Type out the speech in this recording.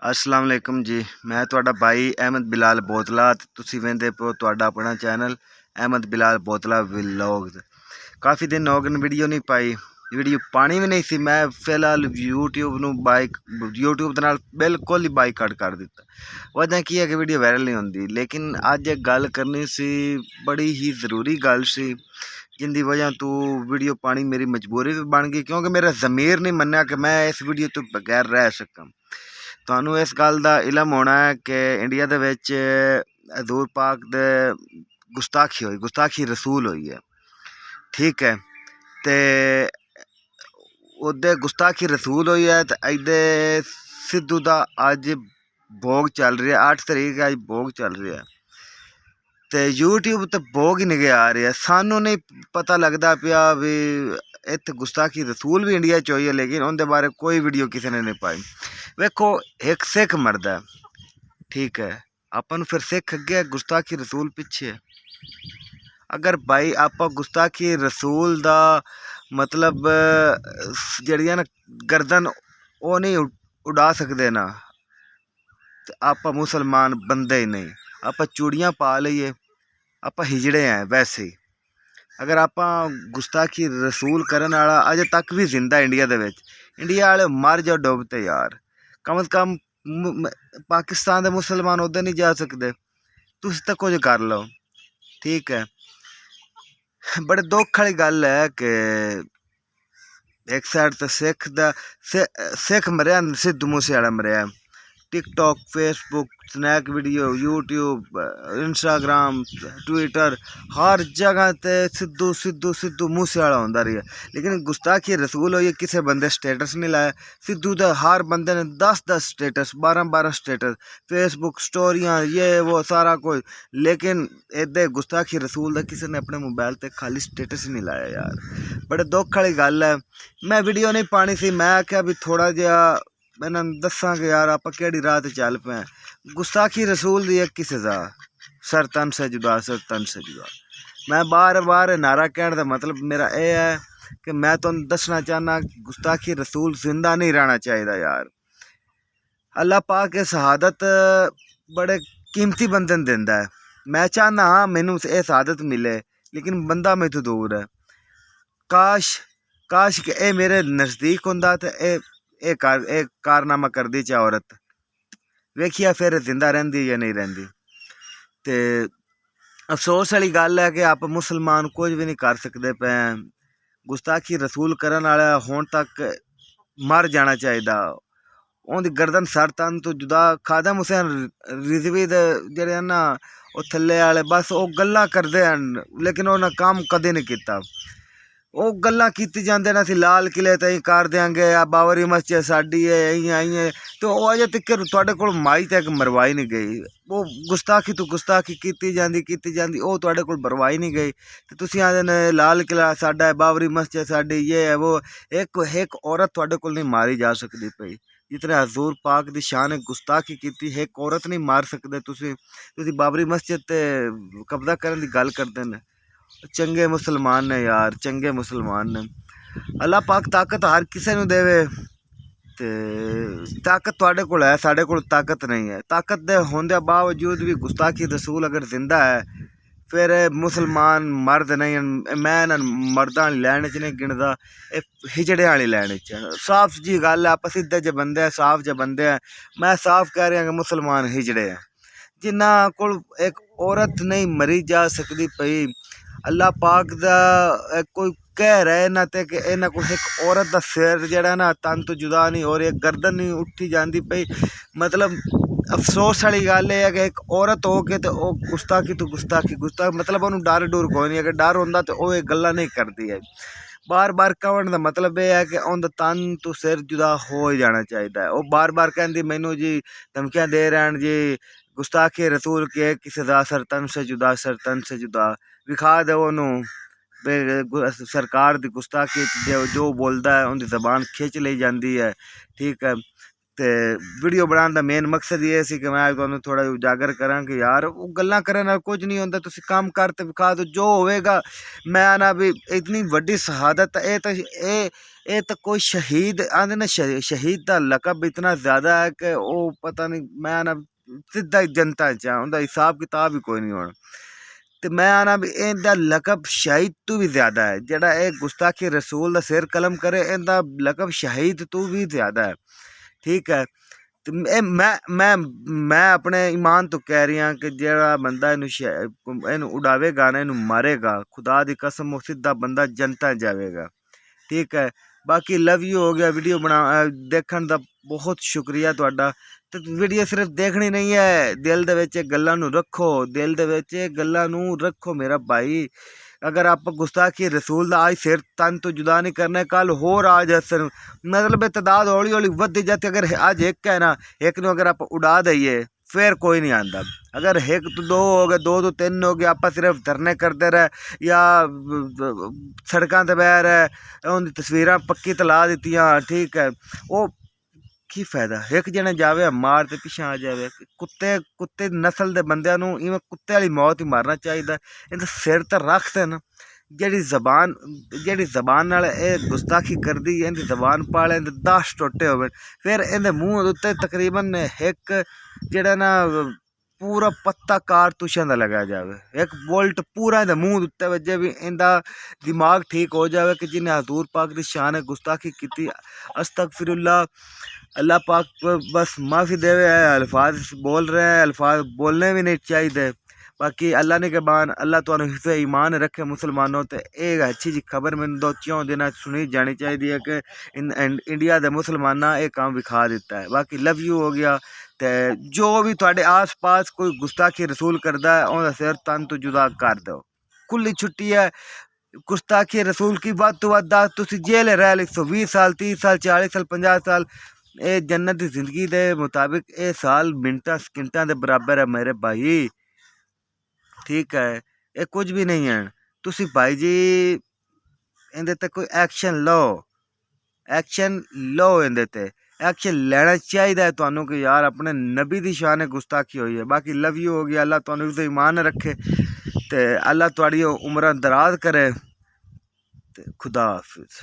अस्सलाम वालेकुम जी। मैं तुहाडा भाई अहमद बिलाल बोतला ते तुसीं वेंदे पिओ तुहाडा अपना चैनल अहमद बिलाल बोतला व्लॉग्स। काफ़ी दिन हो गए वीडियो नहीं पाई, वीडियो पानी भी नहीं सी। मैं फिलहाल यूट्यूब दे नाल बिल्कुल ही बाईकाट कर दिता। वजह की है कि वीडियो वायरल नहीं होंदी, लेकिन अज एक गल करनी सी, बड़ी ही ज़रूरी गल सी जिंदी वजह तो वीडियो पानी मेरी मजबूरी भी बन गई, क्योंकि मेरा ज़मीर नहीं मन्ना कि मैं इस वीडियो तो बगैर रह सकां। ਤੁਹਾਨੂੰ इस गल का इलम होना है कि इंडिया दे विच हजूर पाक दे गुस्ताखी रसूल हुई है, ठीक है। तो उदे गुस्ताखी रसूल हुई है तो इधे सिद्धू का अज भोग चल रहा है। 8 तरीक अज भोग चल रहा है तो यूट्यूब तो भोग ही नहीं आ रहा। सानू नहीं पता लगता पिया भी इत्थे गुस्ताखी रसूल भी इंडिया च हुई है, लेकिन उनके बारे कोई वीडियो किसी ने नहीं पाई। वेखो, एक सिख मरदा है, ठीक है, अपन फिर सिख अगे गुस्ताखी रसूल पिछे। अगर भाई आप गुस्ताखी रसूल दा मतलब जड़ियां ना गर्दन वो नहीं उड़ा सकते ना, तो आप मुसलमान बंदे ही नहीं। आप चूड़ियाँ पा लीए, आप हिजड़े हैं वैसे ही। अगर आप गुस्ताखी रसूल करन वाला अजे तक भी जिंदा इंडिया दे विच, इंडिया वाले मर जाओ डुबते यार। कम से कम पाकिस्तान के मुसलमान उधर नहीं जा सकते, तुम तो कुछ कर लो, ठीक है। बड़े दुख वाली गल है कि एक साइड तो सिख मरिया, सिद्धू मूसेवाला मरिया। TikTok, Facebook, snack video, YouTube, Instagram, Twitter, हर जगह ते सिद्धू सिद्धू सिद्धू मूसेवाला होंदा रही है। लेकिन गुस्ताखी रसूल हो, ये किसी बंदे स्टेटस नहीं लाया। सिद्धू तो हर बंदे ने 10-10 स्टेटस, 12-12 स्टेटस, फेसबुक स्टोरियाँ, ये वो सारा कुछ। लेकिन इधे गुस्ताखी रसूल का किसी ने अपने मोबाइल ते खाली स्टेटस ही नहीं लाया यार। बड़े दुख वाली गल है। मैं वीडियो नहीं पानी सी, मैं आख्या भी थोड़ा जिहा मैं दसा कि यार आप केड़ी राह ते चल पे। गुस्ताखी रसूल दी एक ही सज़ा, सर तन से जुदा, सर तन से जुदा। मैं बार बार नारा कहने का मतलब मेरा ये है कि मैं तुहानू दसना चाहना गुस्ताखी रसूल जिंदा नहीं रहना चाहिए यार। अल्लाह पाक के शहादत बड़े कीमती बंदे नूं दिंदा है। मैं चाहना हाँ मैनू ये शहादत मिले, लेकिन बंदा मेरे तो दूर है। काश काश कि ये मेरे नज़दीक होंदा ते ये कारनामा करदी चा औरत, वेखिया फिर जिंदा रहिंदी या नहीं रहिंदी। तो अफसोस वाली गल है कि आप मुसलमान कुछ भी नहीं कर सकते पे। गुस्ताखी रसूल करन वाला हुण तक मर जाना चाहिए। उनकी गर्दन सर तन तो जुदा। खादम हुसैन रिजवी दे जेहड़े ना वो थल्ले वाले बस वो गल्लां करदे हन, लेकिन उन्हें काम कदे नहीं किया। वो गल्लां कीती जांदे ने, असीं लाल किले ताईं कर देंगे, आ बाबरी मस्जिद साडी है, इयां इयां। तो अजे तक तुहाडे कोल माई तक मरवाई नहीं गई। वो गुस्ताखी तो गुस्ताखी कीती जांदी वो तुहाडे कोल मरवाई नहीं गई। तो तुसीं आखदे ने लाल किला साडा है, बाबरी मस्जिद साडी, ये है वो। एक औरत तुहाडे कोल नहीं मारी जा सकती पई। जितने हजूर पाक दी शान गुस्ताखी की, एक औरत नहीं मार सकते। तुसीं बाबरी मस्जिद ते कब्जा करने की गल करते हैं। चंगे मुसलमान ने यार, चंगे मुसलमान ने। अल्लाह पाक ताकत हर किसी नूं देवे। ते ताकत तुहाडे कोल है, साडे कोल ताकत नहीं है। ताकत दे होंदे बावजूद भी गुस्ताखी रसूल अगर जिंदा है, फिर मुसलमान मर्द नहीं। मैं इन्हां मर्दां वाली लैन च नहीं गिनदा, हिजड़े वाली लैन च। साफ जी गल है, आप सीधे जे बंदे हैं, साफ जे बंदे हैं। मैं साफ कह रहा कि मुसलमान हिजड़े हैं, जिन्हां कोल एक औरत नहीं मरी जा सकती पई। अल्लाह पाक दा कोई कह रहा है ना ते कि इन्हां को एक औरत का सिर जड़ा ना तन तो जुदा नहीं, और एक गर्दन नहीं उठी जाती पई। मतलब अफसोस वाली गल है कि एक औरत हो के तो गुस्ताखी मतलब उन्होंने डर डुर कोई नहीं। अगर डर होंदा तो वो गल्लां नहीं करती है। बार बार कहने का मतलब यह है कि उनका तन तो सिर जुदा हो ही जाना चाहिए। वो बार बार कहती मैनू जी धमकियाँ दे रहे हैं जी, गुस्ताखी रसूल के कि सजा सर तन से जुदा, सर तन से जुदा। विखा दो उन्होंने सरकार की गुस्ताखी जो बोलता है उनकी जबान खिंच ली जाती है, ठीक है। ਤੇ ਵੀਡੀਓ ਬਣਾਉਣ ਦਾ ਮੇਨ ਮਕਸਦ ਇਹ ਸੀ ਕਿ ਮੈਂ ਤੁਹਾਨੂੰ ਥੋੜਾ ਉਜਾਗਰ ਕਰਾਂ ਕਿ ਯਾਰ ਉਹ ਗੱਲਾਂ ਕਰਨ ਨਾਲ ਕੁਝ ਨਹੀਂ ਹੁੰਦਾ, ਤੁਸੀਂ ਕੰਮ ਕਰ ਤੇ ਵਿਖਾ ਦਿਓ ਜੋ ਹੋਵੇਗਾ। ਮੈਂ ਨਾ ਵੀ ਇਤਨੀ ਵੱਡੀ ਸ਼ਹਾਦਤ, ਇਹ ਤਾਂ ਕੋਈ ਸ਼ਹੀਦ ਆਂਦੇ ਨਾ, ਸ਼ਹੀਦ ਦਾ ਲਕਬ ਇਤਨਾ ਜ਼ਿਆਦਾ ਹੈ ਕਿ ਉਹ ਪਤਾ ਨਹੀਂ, ਮੈਂ ਨਾ ਸਿੱਧਾ ਹੀ ਜਨਤਾ ਚ ਉਹਦਾ ਹਿਸਾਬ ਕਿਤਾਬ ਹੀ ਕੋਈ ਨਹੀਂ ਹੋਣਾ। ਤੇ मैं आना भी इनका लकब शहीद तू भी ज़्यादा है, जड़ा ये गुस्ताखी रसूल का सिर कलम करे, इनका लकब शहीद तू भी ज़्यादा है। ठीक है, तो मैं अपने ईमान तो कह रही हाँ कि जड़ा बंदा इन उड़ावेगा ना, इन मारेगा, खुदा दी कसम वो सीधा बंदा जनता जाएगा। ठीक है, बाकी लव यू हो गया। वीडियो बना देखने का बहुत शुक्रिया तुहाडा। तो वीडियो सिर्फ देखनी नहीं है, दिल दे विच गल्लां नूं रखो, दिल दे विच गल्लां नूं रखो मेरा भाई। अगर आप गुस्ताखी रसूल दा आज सिर तन तो जुदा नहीं करना, कल होर आ जासन, मतलब तादाद हौली हौली वधदी जाती। अगर आज एक है ना, एक नूं अगर आप उड़ा दईए फिर कोई नहीं आंदा। अगर एक तो दो हो गए, दो तो तीन हो गए, आप सिर्फ धरने करते रहे या सड़कों ते बह रहे, उनकी तस्वीरां पक्की तला दित्तियां। ठीक है, वो की फायदा? एक जने जावे मार ते पिछे आ जावे। कुत्ते नस्ल के बंदियां नूं इवें कुत्ते वाली मौत ही मारना चाहिए। इनका सिर तो रख देन। जेड़ी जबान नाल गुस्ताखी कर दी, इनकी जबान पाले, इनके 10 टोटे होवे, फिर इनके मूँह उत्ते तकरीबन एक जेड़ा ना पूरा पत्ता कारतूसां दा लगा जावे, एक बोल्ट पूरा इनके मूँह उत्ते वजे भी इनका दिमाग ठीक हो जावे कि जिन्हें हजूर पाक की शान गुस्ताखी की। अस्तगफिरुल्लाह, अल्लाह पाक बस माफ़ी देवे। अल्फाज बोल रहे हैं, अल्फाज बोलने भी नहीं चाहिए। बाकी अल्लाह ने के बान अल्लाह तो हिफ्ज़ ईमान रखे मुसलमानों। तो एक अच्छी जी खबर मैंने 2-4 दिन सुनी जानी चाहिए कि इंडिया के मुसलमाना ये काम विखा दिता है। बाकी लव यू हो गया। तो जो भी थोड़े आस पास कोई गुस्ताखी रसूल करता है उनका सिर तन तो जुदा कर दो। खुली छुट्टी है, गुस्ताखी रसूल की बात तो बात तुम जेल रह लिख 120 साल, 30 साल, 40 साल, 50 साल। ये जन्नत की जिंदगी के मुताबिक ये साल मिनटा सकिंटा के बराबर है मेरे भाई। ठीक है, ये कुछ भी नहीं है। तुसी भाई जी इहदे ते कोई एक्शन लो, एक्शन लो, इहदे ते एक्शन लेना चाहिए तुहानू कि यार अपने नबी दी शान गुस्ताखी हुई है। बाकी लव यू हो गया। अल्लाह तुहानू इस ईमान रखे, ते अल्लाह तुहाड़ी उम्र दराज करे। ते खुदा हाफिज़।